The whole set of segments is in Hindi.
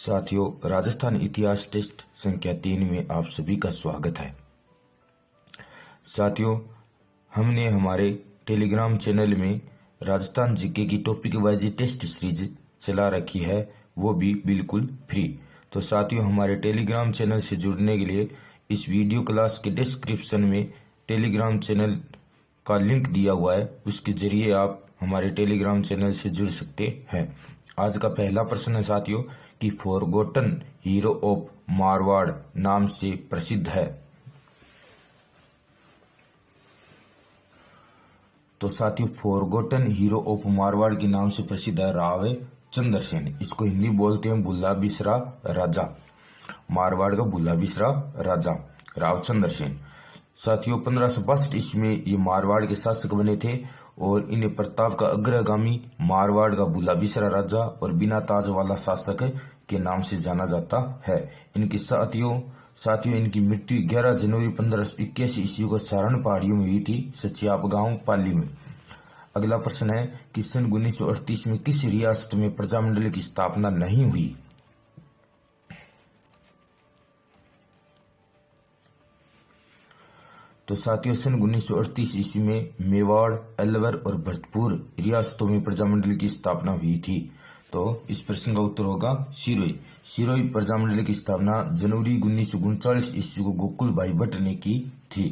साथियों, राजस्थान इतिहास टेस्ट संख्या 3 में आप सभी का स्वागत है। साथियों, हमने हमारे टेलीग्राम चैनल में राजस्थान जीके की टॉपिक वाइज टेस्ट सीरीज चला रखी है, वो भी बिल्कुल फ्री। तो साथियों, हमारे टेलीग्राम चैनल से जुड़ने के लिए इस वीडियो क्लास के डिस्क्रिप्शन में टेलीग्राम चैनल का लिंक दिया हुआ है, उसके जरिए आप हमारे टेलीग्राम चैनल से जुड़ सकते हैं। आज का पहला प्रश्न है साथियों कि फॉरगॉटन हीरो ऑफ मारवाड़ नाम से प्रसिद्ध है। तो साथियों, फॉरगॉटन हीरो ऑफ मारवाड़ के नाम से प्रसिद्ध है राव चंद्रसेन। इसको हिंदी बोलते हैं भुल्ला बिसरा राजा। मारवाड़ का भुल्ला बिसरा राजा राव चंद्रसेन। साथियों, 1562 ईस्वी में ये मारवाड़ के शासक बने थे और इन्हें प्रताप का अग्रगामी, मारवाड़ का भुल्ला बिसरा राजा और बिना ताज वाला शासक के नाम से जाना जाता है। इनकी साथियों इनकी मृत्यु 11 जनवरी 1581 ईस्वी को सारण पहाड़ियों में हुई थी, सचियाप गांव पाली में। अगला प्रश्न है कि सन 1938 में किस रियासत में प्रजामंडल की स्थापना नहीं हुई। तो साथियों, सन 1938 ईस्वी में मेवाड़, अलवर और भरतपुर रियासतों में प्रजामंडल की स्थापना हुई थी। तो इस प्रश्न का उत्तर होगा सिरोही। सिरोही प्रजामंडल की स्थापना जनवरी 1939 ईस्वी को गोकुल भाई भट्ट ने की थी।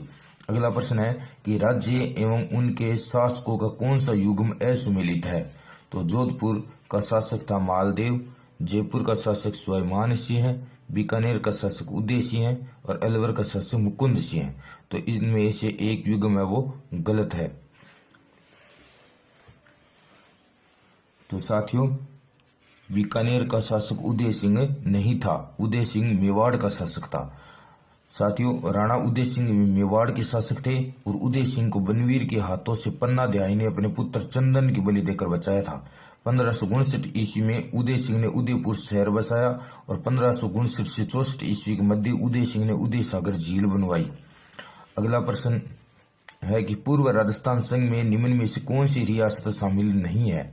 अगला प्रश्न है कि राज्य एवं उनके शासकों का कौन सा युग्म असुमेलित है। तो जोधपुर का शासक था मालदेव, जयपुर का शासक स्वाभिमान सिंह है, बीकानेर का शासक उदय सिंह है और अलवर का शासक मुकुंद सिंह है। तो इनमें से एक युग्म है वो गलत है। तो साथियों, बीकानेर का शासक उदय सिंह नहीं था, उदय सिंह मेवाड़ का शासक था। साथियों, राणा उदय सिंह मेवाड़ के शासक थे और उदय सिंह को बनवीर के हाथों से पन्ना देहाई ने अपने पुत्र चंदन की बलि देकर बचाया था। 1559 ईस्वी में उदय सिंह ने उदयपुर शहर बसाया और 1559 से 64 ईस्वी के मध्य उदय सिंह ने उदय सागर झील बनवाई। अगला प्रश्न है कि पूर्व राजस्थान संघ में निम्न में से कौन सी रियासत शामिल नहीं है।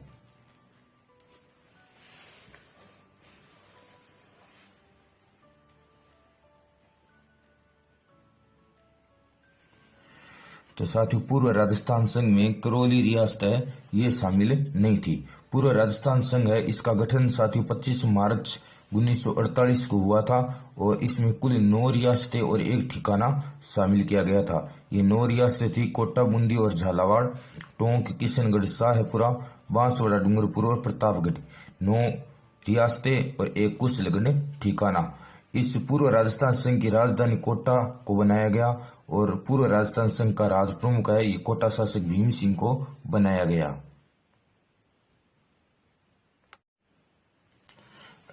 तो साथियों, पूर्व राजस्थान संघ में करौली रियासत है, ये शामिल नहीं थी। पूर्व राजस्थान संघ है, इसका गठन साथियों 25 मार्च 1948 को हुआ था और इसमें कुल 9 रियासतें और एक ठिकाना शामिल किया गया था। ये 9 रियासतें थी कोटा, बूंदी और झालावाड़, टोंक, किशनगढ़, शाहपुरा, बांसवाड़ा, डूंगरपुर और प्रतापगढ़। 9 रियासतें और एक कुशलगढ़ ठिकाना। इस पूर्व राजस्थान संघ की राजधानी कोटा को बनाया गया और पूर्व राजस्थान संघ का राज प्रमुख है, ये कोटा शासक भीम सिंह को बनाया गया।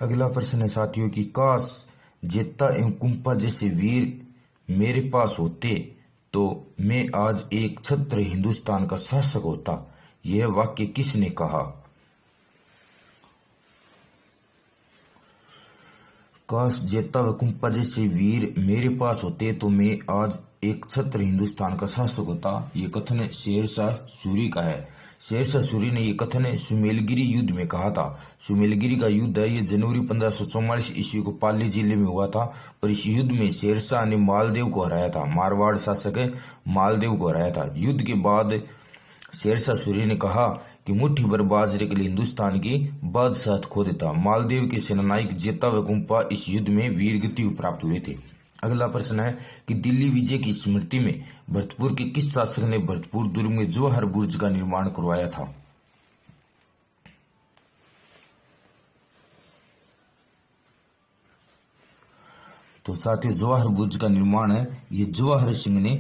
अगला प्रश्न है साथियों कि काश जेता एवं कुंपा जैसे वीर मेरे पास होते तो मैं आज एक छत्र हिंदुस्तान का शासक होता। यह वाक्य किसने कहा। काश जेता व कुंपा जैसे वीर मेरे पास होते तो मैं आज एक छत्र हिंदुस्तान का शासक होता। ये कथन शेरशाह सूरी का है। शेरशाह सूरी ने ये कथन सुमेलगिरी युद्ध में कहा था। सुमेलगिरी का युद्ध है, ये जनवरी 1544 ईस्वी को पाली जिले में हुआ था और इस युद्ध में शेरशाह ने मालदेव को हराया था। मारवाड़ शासक मालदेव को हराया था। युद्ध के बाद शेरशाह सूरी ने कहा कि मुट्ठी भर बाजरे के लिए हिंदुस्तान की बादशाहत खो देता। मालदेव के सेनानायक जेता व कुंपा इस युद्ध में वीरगति प्राप्त हुए थे। अगला प्रश्न है कि दिल्ली विजय की स्मृति में भरतपुर के किस शासक ने भरतपुर दुर्ग में जवाहर बुर्ज का निर्माण करवाया था। तो साथियों, जवाहर बुर्ज का निर्माण है, ये जवाहर सिंह ने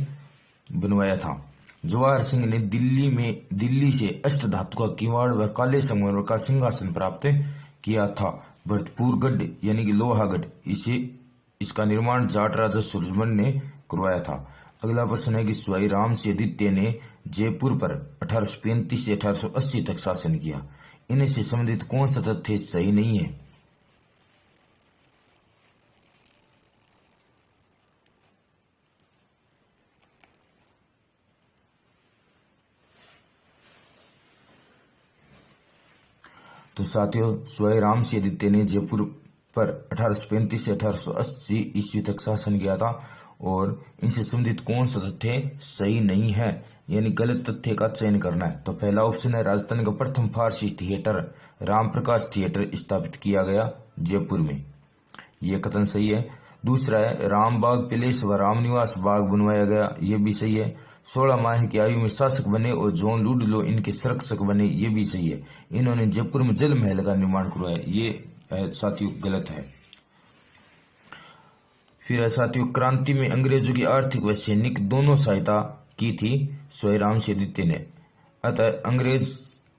बनवाया था। जवाहर सिंह ने दिल्ली से अष्ट धातु का किवाड़ व काले संगमरमर का सिंहासन प्राप्त किया था। भरतपुरगढ़ यानी कि लोहागढ़, इसका निर्माण जाट राजा सूरजमल ने करवाया था। अगला प्रश्न है कि स्वाई राम से आदित्य ने जयपुर पर 1835 से 1880 तक शासन किया। इन्हें से संबंधित कौन सा तथ्य सही नहीं है। तो साथियों, स्वाई राम से आदित्य ने जयपुर पर 1835 से 1880 ईस्वी तक शासन किया था और इनसे संबंधित कौन सा तथ्य सही नहीं है, यानी गलत तथ्य का चयन करना है। तो पहला ऑप्शन है राजस्थान का प्रथम फारसी थिएटर रामप्रकाश थिएटर स्थापित किया गया जयपुर में, यह कथन सही है। दूसरा है रामबाग पैलेस व रामनिवास बाग बनवाया गया, यह भी सही है। 16 माह की आयु में शासक बने और जॉन लुडलो इनके संरक्षक बने, ये भी सही है। इन्होंने जयपुर में जल महल का निर्माण करवाया, ये साथियों गलत है। फिर है साथियों क्रांति में अंग्रेजों की आर्थिक व सैनिक दोनों सहायता की थी स्वयं से आदित्य ने, अतः अंग्रेज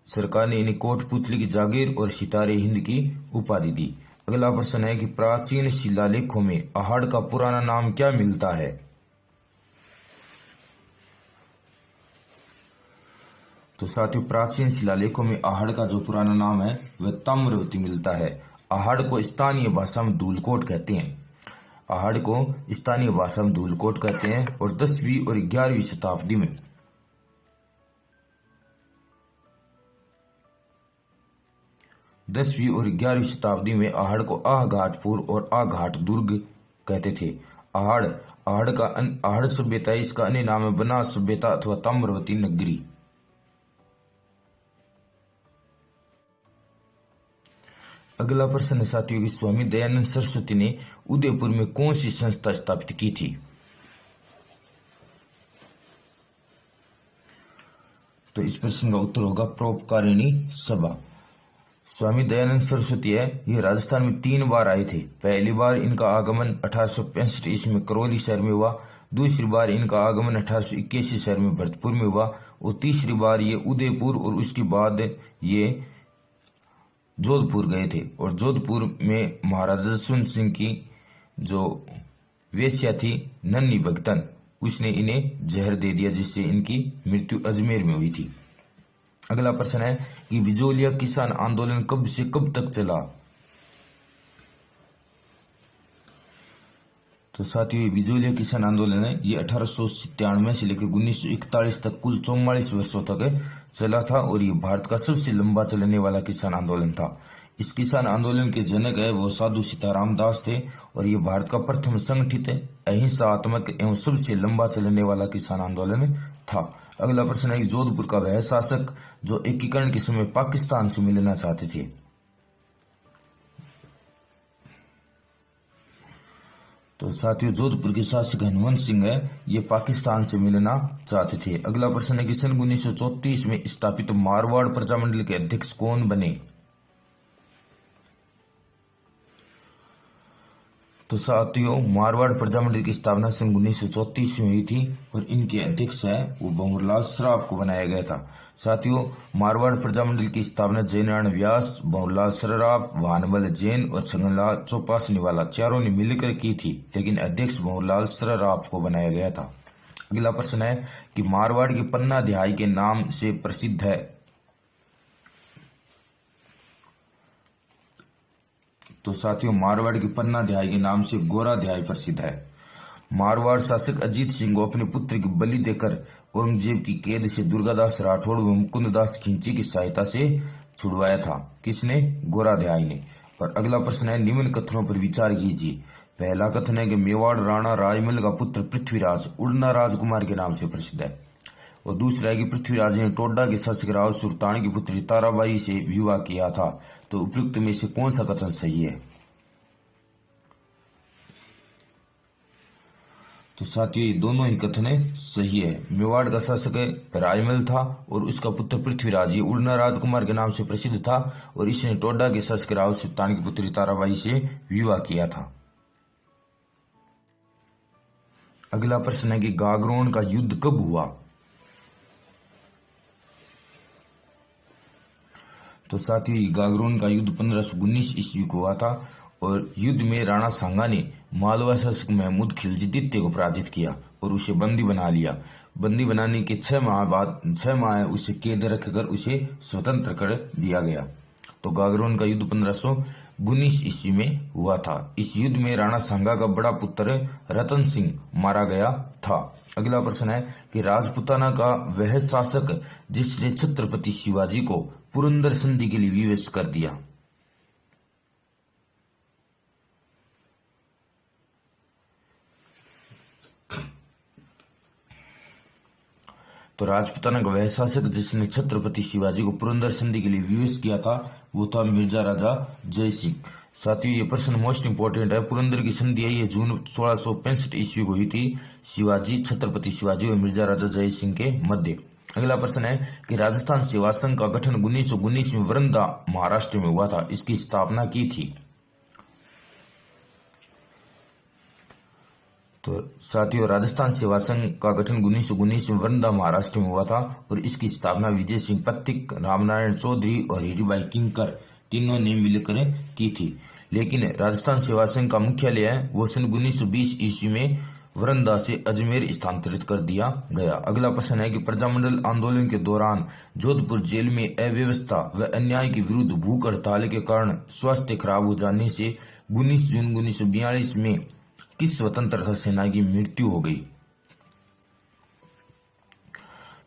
सरकार ने इन्हें कोटपुतली की जागीर और सितारे हिंद की उपाधि दी। अगला प्रश्न है कि प्राचीन शिलालेखों में आहड़ का पुराना नाम क्या मिलता है। तो साथियों प्राचीन शिलालेखों में आहड़ का जो पुराना नाम है वह ताम्रवती मिलता है। आहड़ को स्थानीय भाषा में धूलकोट कहते हैं। आहड़ को स्थानीय भाषा में धूलकोट कहते हैं और 10वीं और 11वीं शताब्दी में आहड़ को आहघाटपुर और आघाट दुर्ग कहते थे। आहड़ सभ्यता, इसका अन्य नाम है बनास सभ्यता अथवा ताम्रवती नगरी। अगला प्रश्न है साथियों कि स्वामी दयानंद सरस्वती ने उदयपुर में कौन सी संस्था स्थापित की थी। तो इस प्रश्न का उत्तर होगा परोपकारिणी सभा। स्वामी दयानंद सरस्वती है, ये राजस्थान में 3 बार आए थे। पहली बार इनका आगमन 1865 ईस्वी में करौली शहर में हुआ, दूसरी बार इनका आगमन 1881 शहर में भरतपुर में हुआ और तीसरी बार ये उदयपुर और उसके बाद ये जोधपुर गए थे। और जोधपुर में महाराजा जसवंत सिंह की जो वेश्या थी नन्ही भगतन, उसने इन्हें जहर दे दिया जिससे इनकी मृत्यु अजमेर में हुई थी। अगला प्रश्न है कि बिजोलिया किसान आंदोलन कब से कब तक चला। तो साथियों ये बिजोलिया किसान आंदोलन है, ये 1897 से लेकर 1941 तक कुल 44 वर्षों तक चला था और ये भारत का सबसे लंबा चलने वाला किसान आंदोलन था। इस किसान आंदोलन के जनक है वो साधु सीताराम दास थे और ये भारत का प्रथम संगठित अहिंसात्मक एवं सबसे लंबा चलने वाला किसान आंदोलन था। अगला प्रश्न है कि जोधपुर का वह शासक जो एकीकरण के समय पाकिस्तान से मिलना चाहते थे। तो साथियों जोधपुर के शासक हनुमंत सिंह है, ये पाकिस्तान से मिलना चाहते थे। अगला प्रश्न है कि सन 1934 में स्थापित मारवाड़ प्रजामंडल के अध्यक्ष कौन बने। तो साथियों मारवाड़ प्रजामंडल की स्थापना सन 1934 में हुई थी और इनके अध्यक्ष है वो भंवरलाल सराफ को बनाया गया था। साथियों मारवाड़ प्रजामंडल की स्थापना जयनारायण व्यास, भंवरलाल सराफ, भानमल जैन और छगनलाल चौपासनीवाला चारों ने मिलकर की थी, लेकिन अध्यक्ष भंवरलाल सराफ को बनाया गया था। अगला प्रश्न है कि मारवाड़ की पन्ना दिहाई के नाम से प्रसिद्ध है। तो साथियों मारवाड़ की पन्ना दिहाई के नाम से गोरा दिहाई प्रसिद्ध है। मारवाड़ शासक अजीत सिंह को अपने पुत्र की बलि देकर औरंगजेब की कैद से दुर्गादास राठौड़ व मुकुंददास खिंची की सहायता से छुड़वाया था। किसने? गोरा दिहाई ने। और अगला प्रश्न है निम्न कथनों पर विचार कीजिए। पहला कथन है कि मेवाड़ राणा राजमल का पुत्र पृथ्वीराज उड़ना राजकुमार के नाम से प्रसिद्ध है। और दूसरा है कि पृथ्वीराज ने टोडा के शासक राव सुल्तान की पुत्री ताराबाई से विवाह किया था। तो उपयुक्त में से कौन सा कथन सही है? तो साथियों ये दोनों ही कथन सही है। मेवाड़ का शासक राजमल था और उसका पुत्र पृथ्वीराज ये उड़ना राजकुमार के नाम से प्रसिद्ध था और इसने टोडा के शासक राव सुल्तान की पुत्री ताराबाई से विवाह किया था। अगला प्रश्न है कि गागरोन का युद्ध कब हुआ। तो साथियों गागरोन का युद्ध 1519 ईस्वी को हुआ था और युद्ध में राणा सांगा ने मालवा शासक महमूद खिलजी द्वितीय को पराजित किया और उसे बंदी बना लिया। बंदी बनाने के 6 माह उसे कैद रखकर उसे स्वतंत्र कर दिया गया। तो गागरोन का युद्ध 1519 ईस्वी में हुआ था। इस युद्ध में राणा सांगा का बड़ा पुत्र रतन सिंह मारा गया था। अगला प्रश्न है कि राजपुताना का वह शासक जिसने छत्रपति शिवाजी को पुरंदर संधि के लिए विवश कर दिया। तो राजपूताना का वह शासक जिसने छत्रपति शिवाजी को पुरंदर संधि के लिए विवश किया था वो था मिर्जा राजा जय सिंह। साथियों ये प्रश्न मोस्ट इंपोर्टेंट है। पुरंदर की संधि है ये जून 1665 ईस्वी को हुई थी शिवाजी, छत्रपति शिवाजी और मिर्जा राजा जय सिंह के मध्य। अगला प्रश्न है कि राजस्थान सेवा संघ का गठन 1919 में वरंदा महाराष्ट्र में हुआ था, इसकी स्थापना की थी। तो साथियों राजस्थान सेवा संघ का गठन 1919 में वरंदा महाराष्ट्र में हुआ था और इसकी स्थापना विजय सिंह पथिक, रामनारायण चौधरी और हीरीबाई किंकर तीनों ने मिलकर की थी। लेकिन राजस्थान सेवा संघ का मुख्यालय है वो सन 1920 ईस्वी में वरंदा से अजमेर स्थानांतरित कर दिया गया। अगला प्रश्न है कि प्रजामंडल आंदोलन के दौरान जोधपुर जेल में अव्यवस्था व अन्याय के विरुद्ध भूख हड़ताल के कारण स्वास्थ्य खराब हो जाने से 19 जून 1942 में किस स्वतंत्रता सेनानी की मृत्यु हो गई।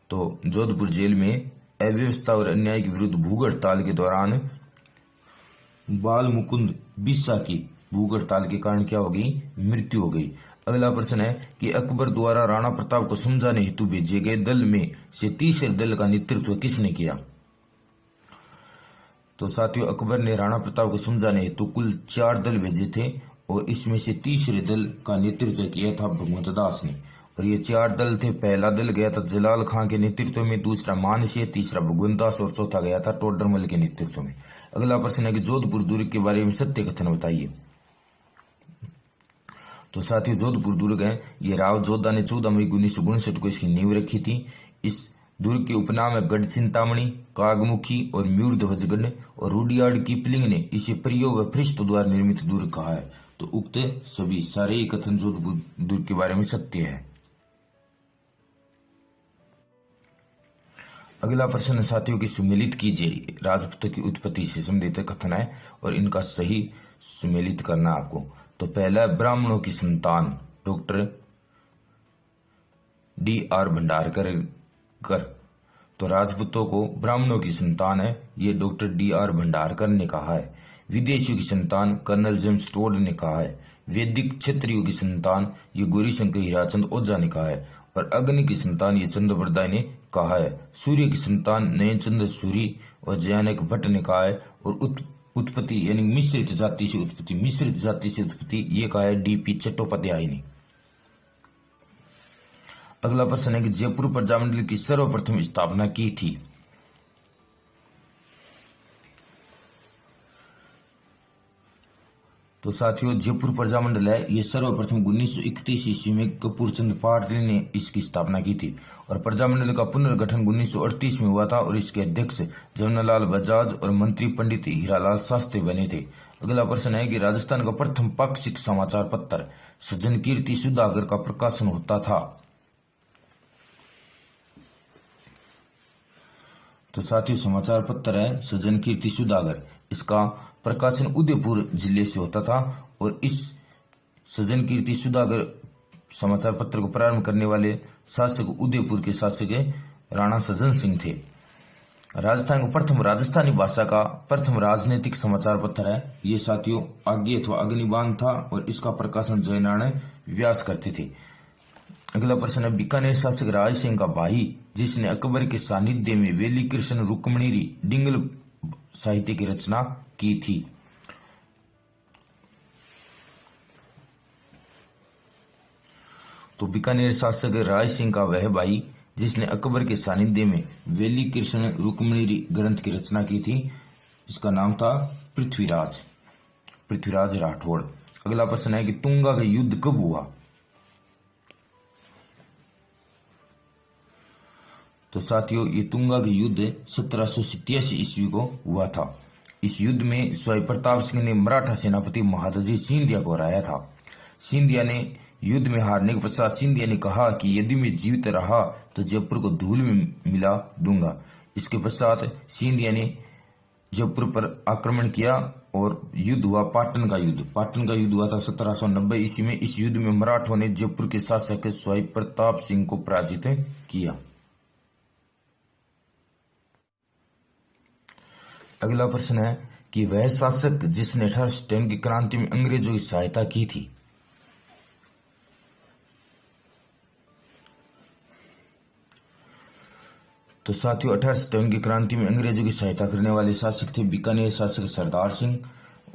तो जोधपुर जेल में अव्यवस्था और अन्याय के विरुद्ध भूख हड़ताल के दौरान बाल मुकुंद बिस्सा की भूख हड़ताल के कारण क्या हो गई, मृत्यु हो गई। अगला प्रश्न है कि अकबर द्वारा राणा प्रताप को समझाने हेतु भेजे गए दल में से तीसरे दल का नेतृत्व किसने किया। तो साथियों अकबर ने राणा प्रताप को समझाने हेतु कुल 4 दल भेजे थे और इसमें से तीसरे दल का नेतृत्व किया था भगवंत दास ने। और ये 4 दल थे। पहला दल गया था जलाल खां के नेतृत्व में, दूसरा मानसिंह, तीसरा भगवंत दास और चौथा गया था टोडरमल के नेतृत्व में। अगला प्रश्न है कि जोधपुर दुर्ग के बारे में सत्य कथन बताइए। तो साथियों जोधपुर दुर्ग है ये राव जोधा ने 14 मई 1959 को इसकी नींव रखी थी। इस दुर्ग के उपनाम है गढ़ चिंतामणि, कागमुखी और म्यूर ध्वजगढ़ और रुडियार्ड कीपलिंग ने इसे प्रयोग व पृष्ठ द्वारा निर्मित दुर्ग कहा है। तो उक्त सभी सारे ही कथन जोधपुर दुर्ग के बारे में सत्य है। अगला प्रश्न साथियों की सुमेलित कीजिए। राजपूतों की उत्पत्ति से संबंधित कथन है और इनका सही सुमेलित करना आपको। तो पहला ब्राह्मणों की संतान डॉक्टर D.R. भंडारकर। तो राजपूतों को ब्राह्मणों की संतान है ये डॉक्टर D.R. भंडारकर ने कहा है। विदेशियों की संतान कर्नल जेम्स टोड ने कहा है। वैदिक क्षत्रियों की संतान ये गौरीशंकर हीराचंद ओझा ने कहा है। और अग्नि की संतान ये चंद्रप्रदाय ने कहा है। सूर्य की संतान नयनचंद्र सूरी और जयानक भट्ट ने कहा है। और उत्पत्ति यानी मिश्रित जाति से उत्पत्ति ये कहा है D.P. चट्टोपाध्याय ने। अगला प्रश्न है कि जयपुर प्रजामंडल की सर्वप्रथम स्थापना की थी। तो साथियों जयपुर प्रजामंडल है ये सर्वप्रथम 1931 ईस्वी में कपूर चंद पाटिल ने इसकी स्थापना की थी। और प्रजामंडल का पुनर्गठन 1938 में हुआ था और इसके अध्यक्ष जमनालाल बजाज और मंत्री पंडित हीरालाल शास्त्री बने थे। अगला प्रश्न है कि राजस्थान का प्रथम पाक्षिक समाचार पत्र सज्जन कीर्ति सुधाकर का प्रकाशन होता था। तो साथियों समाचार पत्र है सज्जन कीर्ति सुधाकर, इसका प्रकाशन उदयपुर जिले से होता था। और इस सज्जन कीर्ति सुधाकर समाचार पत्र को प्रारंभ करने वाले शासक उदयपुर के शासक राणा सज्जन सिंह थे। राजस्थान का प्रथम राजस्थानी भाषा का प्रथम राजनीतिक समाचार पत्र है ये साथियों आज्ञा अथवा अग्निबाण था और इसका प्रकाशन जयनारायण व्यास करते थे। अगला प्रश्न है बीकानेर शासक राज सिंह का भाई जिसने अकबर के सानिध्य में वेली कृष्ण रुक्मणी डिंगल साहित्य की रचना की थी। तो बीकानेर शासक राज सिंह का वह भाई जिसने अकबर के सानिध्य में वेली कृष्ण रुक्मणी ग्रंथ की रचना की थी इसका नाम था पृथ्वीराज राठौड़। अगला प्रश्न है कि तुंगा का युद्ध कब हुआ। तो साथियों ये तुंगा का युद्ध 1787 ईस्वी को हुआ था। इस युद्ध में स्वयं प्रताप सिंह ने मराठा सेनापति महादजी सिंधिया को हराया था। सिंधिया ने युद्ध में हारने के पश्चात सिंधिया ने कहा कि यदि मैं जीवित रहा तो जयपुर को धूल में मिला दूंगा। इसके पश्चात सिंधिया ने जयपुर पर आक्रमण किया और युद्ध हुआ पाटन का युद्ध हुआ था 1790 ईस्वी में। इस युद्ध में मराठों ने जयपुर के शासक स्वयं प्रताप सिंह को पराजित किया। अगला प्रश्न है कि वह शासक जिसने 1857 की क्रांति में अंग्रेजों की सहायता की थी। तो साथियों 1857 की क्रांति में अंग्रेजों की सहायता करने वाले शासक थे बीकानेर शासक सरदार सिंह,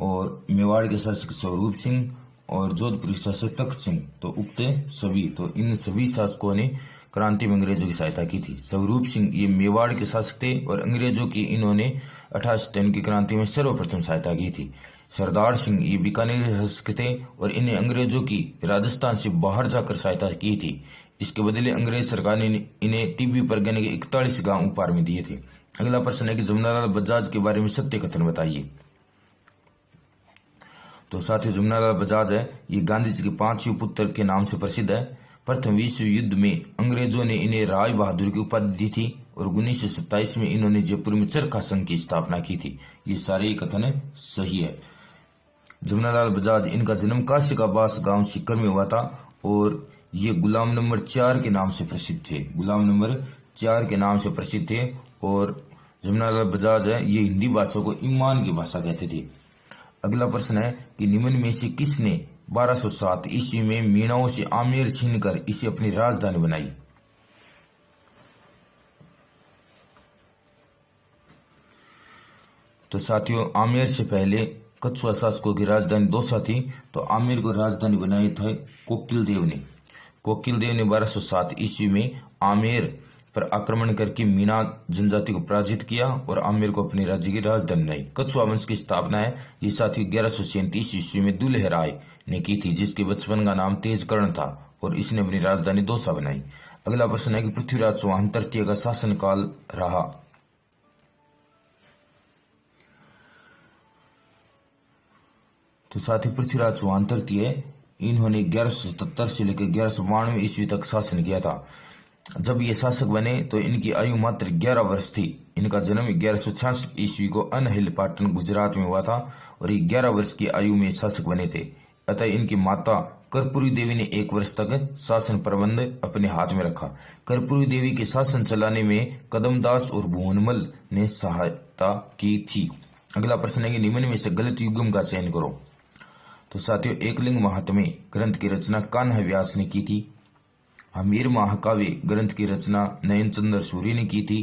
और मेवाड़ के शासक स्वरूप सिंह, और जोधपुर के शासक तख्त सिंह। तो उक्त सभी, तो इन सभी शासकों ने क्रांति में अंग्रेजों की सहायता की थी। स्वरूप सिंह ये मेवाड़ के शासक थे और अंग्रेजों की इन्होंने 1857 की क्रांति में सर्वप्रथम सहायता की थी। सरदार सिंह ये बीकानेर के शासक थे और इन्हें अंग्रेजों की राजस्थान से बाहर जाकर सहायता की थी। इसके बदले अंग्रेज सरकार ने इन्हें टिब्बी परगने के 41 गांव उपहार में दिए थे। अगला प्रश्न है कि जमुनालाल बजाज के बारे में सत्य कथन बताइए। तो साथियों जमुनालाल बजाज है, ये गांधी जी के 5 पुत्र के नाम से प्रसिद्ध है। प्रथम विश्व युद्ध में अंग्रेजों ने इन्हें राय बहादुर की उपाधि दी थी और 1927 में इन्होंने जयपुर में चरखा संघ की स्थापना की थी। ये सारे कथन सही है। जमुनालाल बजाज, इनका जन्म काशी का बास गांव सीकर में हुआ था और ये गुलाम नंबर 4 के नाम से प्रसिद्ध थे। गुलाम नंबर 4 के नाम से प्रसिद्ध थे। और जमुनालाल बजाज है, ये हिंदी भाषा को ईमान की भाषा कहते थे। अगला प्रश्न है कि निम्न में से किसने 1207 ईस्वी में मीणाओं से आमेर छीनकर इसे अपनी राजधानी बनाई। तो साथियों आमेर से पहले कछुआ शासकों की राजधानी दौसा थी, तो आमेर को राजधानी बनाई थे कोकिल देव ने। कोकिल देव ने 1207 ईस्वी में आमेर पर आक्रमण करके मीणा जनजाति को पराजित किया और आमेर को अपने राज्य की राजधानी बनाई। कछुआ वंश की स्थापना है ये साथियों 1137 ईस्वी में दुल्हे राय ने की थी, जिसके बचपन का नाम तेजकर्ण था और इसने अपनी राजधानी दौसा बनाई। अगला प्रश्न है कि पृथ्वीराज चौहान तृतीय का शासनकाल रहा। तो साथियों पृथ्वीराज चौहान तृतीय, इन्होंने 1177 से लेकर 1192 ईस्वी तक शासन किया था। जब ये शासक बने तो इनकी आयु मात्र 11 वर्ष थी। इनका जन्म 1166 ईस्वी को अनहिल पाटन गुजरात में हुआ था और ये 11 वर्ष की आयु में शासक बने थे। अतः इनकी माता कर्पूरी देवी ने 1 वर्ष तक शासन प्रबंध अपने हाथ में रखा। कर्पूरी देवी के शासन चलाने में कदमदास और भुवनमल ने सहायता की थी। अगला प्रश्न है कि निम्न में से गलत युग्म का चयन करो। तो साथियों एकलिंग महात्म्य ग्रंथ की रचना कान्हा व्यास ने की थी। हमीर महाकाव्य ग्रंथ की रचना नयन चंद्र सूर्य ने की थी।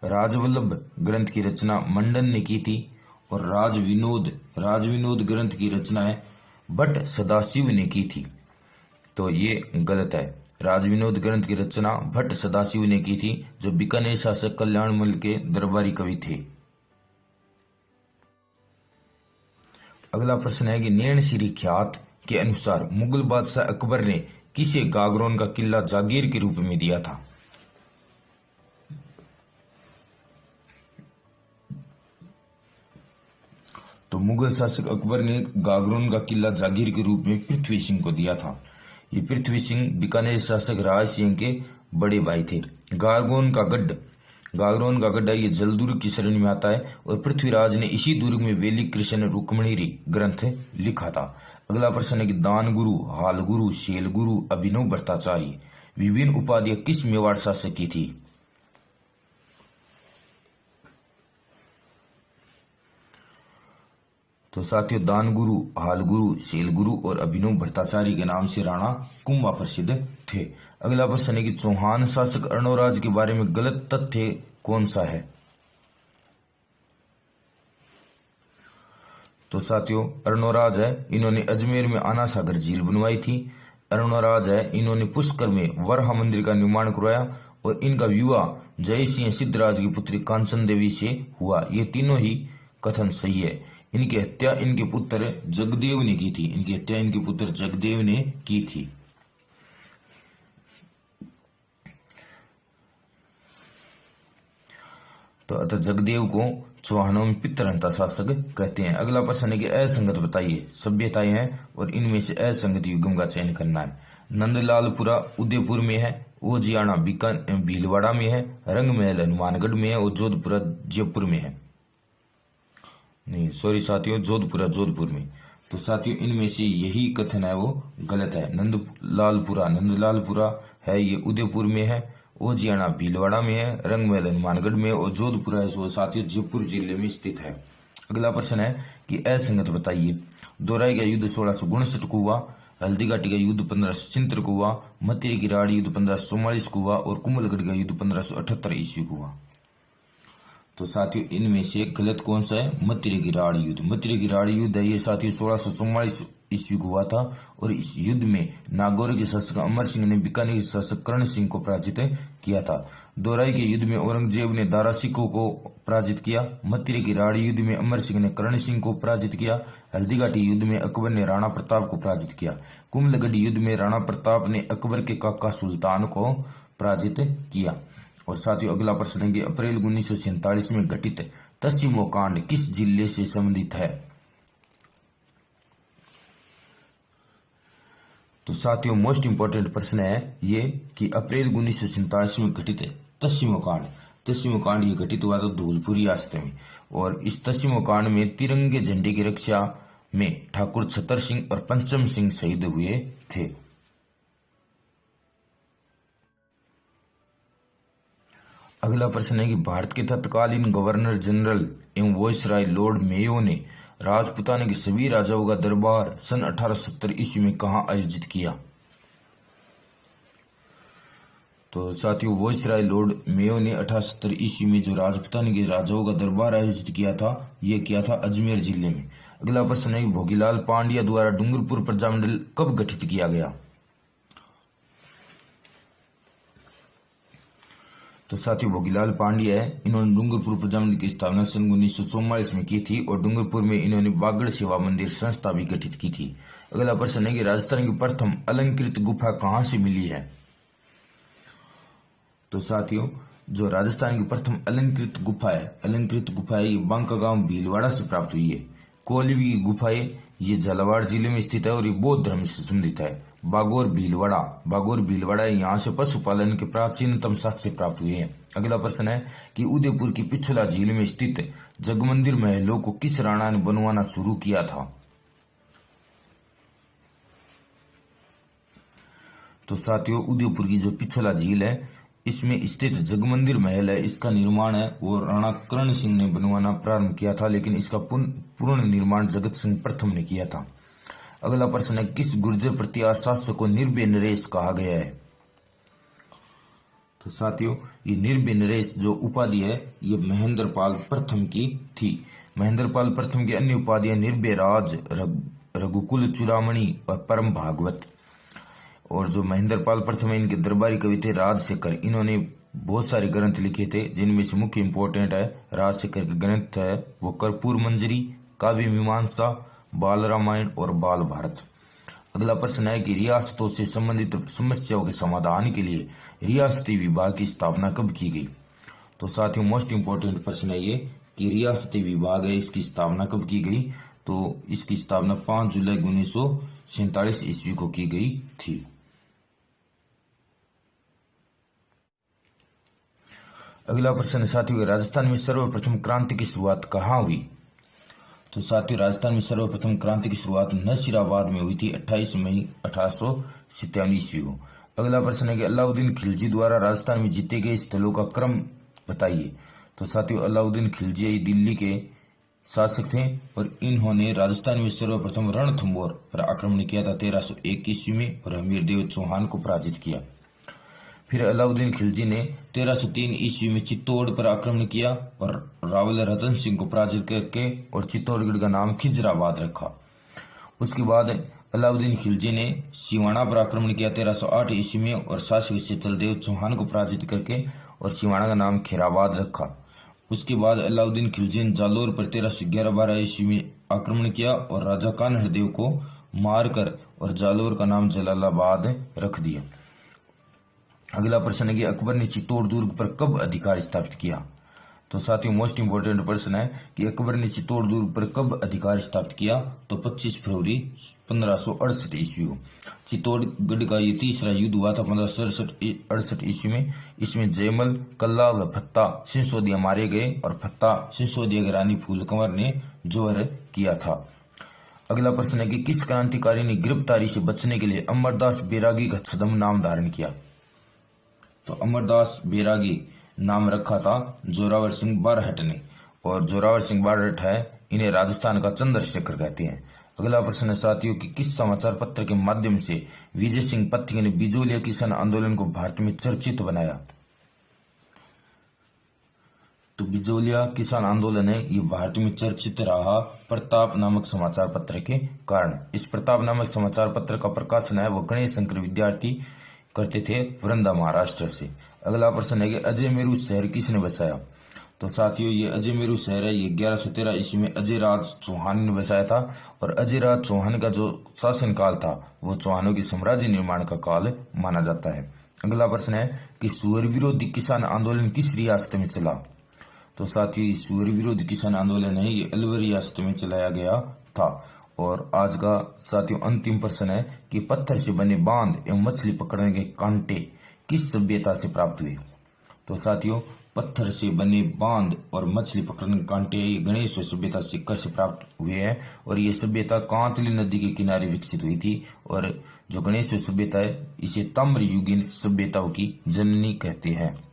राजवल्लभ ग्रंथ की रचना मंडन ने की थी। और राजविनोद ग्रंथ की रचना है भट्ट सदाशिव ने की थी। तो ये गलत है। राजविनोद ग्रंथ की रचना भट्ट सदाशिव ने की थी, जो बीकानेर शासक कल्याणमल के दरबारी कवि थे। अगला प्रश्न है कि नैन श्री ख्यात के अनुसार मुगल बादशाह अकबर ने किसे गागरोन का किला जागीर के रूप में दिया था। तो मुगल शासक अकबर ने गागरोन का किला जागीर के रूप में पृथ्वी सिंह को दिया था। ये पृथ्वी सिंह बीकानेर शासक राज सिंह के बड़े भाई थे। गागरोन का गड्ढा ये जल दुर्ग की श्रेणी में आता है और पृथ्वीराज ने इसी दुर्ग में वेली कृष्ण रुक्मणी ग्रंथ लिखा था। अगला प्रश्न है कि दान गुरु, हाल गुरु, शेल गुरु, अभिनव भट्टाचार्य विभिन्न उपाधियां किस मेवाड़ शासक की थी। तो साथियों दान गुरु, हाल गुरु, शेल गुरु और अभिनव भट्टाचार्य के नाम से राणा कुंभा प्रसिद्ध थे। अगला प्रश्न है कि चौहान शासक अर्णोराज के बारे में गलत तथ्य कौन सा है। तो साथियों अर्णोराज है, इन्होंने अजमेर में आना सागर झील बनवाई थी। अर्णोराज है, इन्होंने पुष्कर में वरहा मंदिर का निर्माण करवाया और इनका विवाह जय सिंह सिद्धराज की पुत्री कांचन देवी से हुआ। ये तीनों ही कथन सही है। इनकी हत्या इनके पुत्र जगदेव ने की थी। तो अतः जगदेव को चौहानों में पितृहंता शासक कहते हैं। अगला प्रश्न है कि असंगत बताइए सभ्यताएं हैं और इनमें से असंगत युग्म का चयन करना है। नंदलालपुरा उदयपुर में है, ओजियाना भीलवाड़ा में है, रंगमहल हनुमानगढ़ में है और जोधपुरा जयपुर में है। नहीं सॉरी साथियों, जोधपुर में। तो साथियों इनमें से यही कथन है वो गलत है। नंदलालपुरा है ये उदयपुर में है, ओजियाना भीलवाड़ा में है, रंगमहल हनुमानगढ़ में और जोधपुरा है वो साथियों जयपुर जिले में स्थित है। अगला प्रश्न है कि असंगत बताइए। दोराई का युद्ध 1659 को हुआ। हल्दीघाटी का युद्ध 1577 को हुआ, मतीरी की राड़ युद्ध 1544 को हुआ और कुंभलगढ़ का युद्ध 1578 ईस्वी को हुआ। तो साथियों इनमें से गलत कौन सा है? मतीरी की राड़ युद्ध। मतीरी की राड़ युद्ध है ये साथियों 1644 ईस्वी को हुआ था और इस युद्ध में नागौर के शासक अमर सिंह ने बीकानेर के शासक कर्ण सिंह को पराजित किया था। दोराई के युद्ध में औरंगजेब ने दारा सिकों को पराजित किया। मतीरी की राड़ युद्ध में अमर सिंह ने कर्ण सिंह को पराजित किया। हल्दीघाटी युद्ध में अकबर ने राणा प्रताप को पराजित किया। कुंभलगढ़ युद्ध में राणा प्रताप ने अकबर के काका सुल्तान को पराजित किया। और साथियों अगला प्रश्न है कि अप्रैल 1947 में घटित तस्सीमो कांड किस जिले से संबंधित है? तो साथियों मोस्ट इंपोर्टेंट प्रश्न है ये कि अप्रैल 1947 में घटित तस्सीमो कांड ये घटित हुआ था धौलपुर रियासत में। और इस तस्सीमो कांड में तिरंगे झंडे की रक्षा में ठाकुर छतर सिंह और पंचम सिंह शहीद हुए थे। अगला प्रश्न है कि भारत के तत्कालीन गवर्नर जनरल एवं वायसराय लॉर्ड मेयो ने राजपूताना के सभी राजाओं का दरबार सन 1870 ईस्वी में कहां आयोजित किया? तो साथियों वायसराय लॉर्ड मेयो ने 1870 ईस्वी में जो राजपूताना के राजाओं का दरबार आयोजित किया था ये किया था अजमेर जिले में। अगला प्रश्न है कि भोगीलाल पांड्या द्वारा डूंगरपुर प्रजामंडल कब गठित किया गया? तो साथियों भोगीलाल पांड्या है इन्होंने डूंगरपुर प्रजामंडल की स्थापना सन 1944 में की थी और डूंगरपुर में इन्होंने बागड़ सेवा मंदिर संस्था भी गठित की थी। अगला प्रश्न है कि राजस्थान की प्रथम अलंकृत गुफा कहां से मिली है? तो साथियों जो राजस्थान की प्रथम अलंकृत गुफा है ये बांका गांव भीलवाड़ा से प्राप्त हुई है। कोलवी गुफा है ये झालावाड़ जिले में स्थित है और ये बौद्ध धर्म से संबंधित है। बागोर भीलवाड़ा यहाँ से पशुपालन के प्राचीनतम साक्ष्य प्राप्त हुए हैं। अगला प्रश्न है कि उदयपुर की पिछला झील में स्थित जगमंदिर महलों को किस राणा ने बनवाना शुरू किया था? तो साथियों उदयपुर की जो पिछला झील है इसमें स्थित जगमंदिर महल है इसका निर्माण है वो राणा कर्ण सिंह ने बनवाना प्रारंभ किया था, लेकिन इसका पूर्ण निर्माण जगत सिंह प्रथम ने किया था। अगला प्रश्न है किस गुर्जर प्रतिहार शासक को निर्भय नरेश कहा गया है? तो साथियों ये निर्भय नरेश जो उपाधि है ये महेंद्रपाल प्रथम की थी। महेंद्रपाल प्रथम की अन्य उपाधियां निर्भय राज, रघुकुल चूड़ामणि और परम भागवत। और जो महेंद्रपाल प्रथम इनके दरबारी कवि थे राजशेखर, इन्होंने बहुत सारे ग्रंथ लिखे थे जिनमें से मुख्य इंपोर्टेंट है राजशेखर के ग्रंथ है वो कर्पूर मंजरी, काव्य मीमांसा, बाल रामायण और बाल भारत। अगला प्रश्न है कि रियासतों से संबंधित समस्याओं के समाधान के लिए रियासती विभाग की स्थापना कब की गई? तो साथियों मोस्ट इंपोर्टेंट प्रश्न है ये कि रियासती विभाग है इसकी स्थापना कब की गई? तो इसकी स्थापना 5 जुलाई 1947 ईस्वी को की गई थी। अगला प्रश्न है साथियों राजस्थान में सर्वप्रथम क्रांति की शुरुआत कहाँ हुई? तो साथियों राजस्थान में सर्वप्रथम क्रांति की शुरुआत नसीराबाद में हुई थी 28 मई 1897 ईस्वी को। अगला प्रश्न है कि अलाउद्दीन खिलजी द्वारा राजस्थान में जीते गए स्थलों का क्रम बताइए। तो साथियों अलाउद्दीन खिलजी दिल्ली के शासक थे और इन्होंने राजस्थान में सर्वप्रथम रणथंभौर पर आक्रमण किया था 1301 ईस्वी में और हमीर देव चौहान को पराजित किया। फिर अलाउद्दीन खिलजी ने 1303 ईस्वी में चित्तौड़ पर आक्रमण किया और रावल रतन सिंह को पराजित करके और चित्तौड़गढ़ का नाम खिजराबाद रखा। उसके बाद अलाउद्दीन खिलजी ने सिवाना पर आक्रमण किया 1308 ईस्वी में और शासक शीतलदेव चौहान को पराजित करके और सिवाना का नाम खैराबाद रखा। उसके बाद अलाउद्दीन खिलजी ने जालोर पर 1311-12 ईस्वी में आक्रमण किया और राजा कान्हड़देव को मारकर और जालोर का नाम जलालाबाद रख दिया। अगला प्रश्न है कि अकबर ने चित्तौड़ दुर्ग पर कब अधिकार स्थापित किया? तो साथियों मोस्ट इंपोर्टेंट प्रश्न है कि अकबर ने चित्तौड़ दुर्ग पर कब अधिकार स्थापित किया? तो 25 फरवरी 1568 ईस्वी को। चित्तौड़गढ़ का ये तीसरा युद्ध हुआ था 1567 ईस्वी में। इसमें जयमल, कल्ला व फत्ता सिंसोदिया मारे गए और फत्ता सिंसोदिया की रानी फूलकंवर ने जोहर किया था। अगला प्रश्न है कि किस क्रांतिकारी ने गिरफ्तारी से बचने के लिए अमरदास बैरागी का छद्म नाम धारण किया? तो अमरदास बैरागी नाम रखा था जोरावर सिंह बारहट ने और जोरावर सिंह बारहट है इन्हें राजस्थान का चंद्रशेखर कहते हैं। अगला प्रश्न है साथियों कि किस समाचार पत्र के माध्यम से विजय सिंह पथिक ने बिजोलिया किसान आंदोलन को भारत में चर्चित बनाया? तो बिजोलिया किसान आंदोलन है ये भारत में चर्चित रहा प्रताप नामक समाचार पत्र के कारण। इस प्रताप नामक समाचार पत्र का प्रकाशन है वो गणेश शंकर विद्यार्थी करते थे वृंदा महाराष्ट्र से। अगला प्रश्न है कि अजय मेरू शहर किसने बसाया? तो साथियों ये अजय मेरू शहर है ये 1113 ईस्वी में अजय राज चौहान ने बसाया था। और अजय राज चौहान का जो शासनकाल था वो चौहानों के साम्राज्य निर्माण का काल माना जाता है। अगला प्रश्न है कि सुअर विरोधी किसान आंदोलन किस रियासत में चला? तो साथियों सुअर विरोधी किसान आंदोलन है ये अलवर रियासत में चलाया गया था। और आज का साथियों अंतिम प्रश्न है कि पत्थर से बने बांध एवं मछली पकड़ने के कांटे किस सभ्यता से प्राप्त हुए? तो साथियों पत्थर से बने बांध और मछली पकड़ने के कांटे ये गणेश सभ्यता सिक्का से प्राप्त हुए हैं। और ये सभ्यता कांतली नदी के किनारे विकसित हुई थी। और जो गणेश सभ्यता है इसे ताम्रयुगीन सभ्यताओं की जननी कहते हैं।